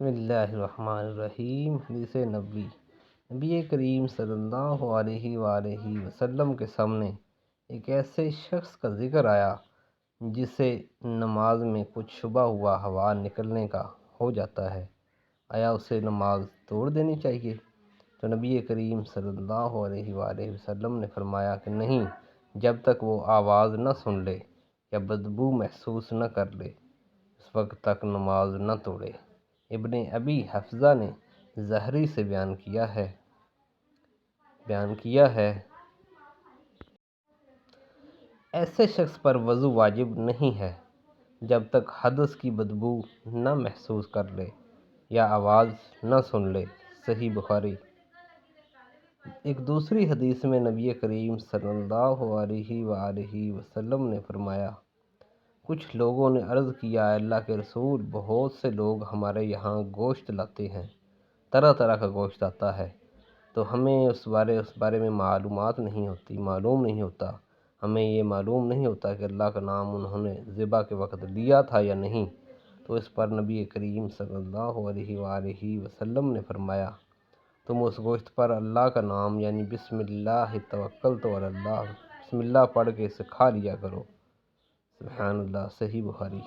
بسم اللہ الرحمن الرحیم۔ حدیث نبوی۔ نبی کریم صلی اللہ علیہ وآلہ وسلم کے سامنے ایک ایسے شخص کا ذکر آیا جسے نماز میں کچھ شبہ ہوا ہوا نکلنے کا ہو جاتا ہے، آیا اسے نماز توڑ دینی چاہیے؟ تو نبی کریم صلی اللہ علیہ وآلہ وسلم نے فرمایا کہ نہیں، جب تک وہ آواز نہ سن لے یا بدبو محسوس نہ کر لے اس وقت تک نماز نہ توڑے۔ ابن ابی حفصہ نے زہری سے بیان کیا ہے ایسے شخص پر وضو واجب نہیں ہے جب تک حدث کی بدبو نہ محسوس کر لے یا آواز نہ سن لے۔ صحیح بخاری۔ ایک دوسری حدیث میں نبی کریم صلی اللہ علیہ وآلہ وسلم نے فرمایا، کچھ لوگوں نے عرض کیا، اے اللہ کے رسول، بہت سے لوگ ہمارے یہاں گوشت لاتے ہیں، طرح طرح کا گوشت آتا ہے، تو ہمیں اس بارے میں معلوم نہیں ہوتا، ہمیں یہ معلوم نہیں ہوتا کہ اللہ کا نام انہوں نے ذبح کے وقت لیا تھا یا نہیں۔ تو اس پر نبی کریم صلی اللہ علیہ وآلہ وسلم نے فرمایا، تم اس گوشت پر اللہ کا نام یعنی بسم اللہ توکلت علی اللہ، بسم اللہ پڑھ کے اسے کھا لیا کرو۔ سبحان اللہ۔ صحیح بخاری۔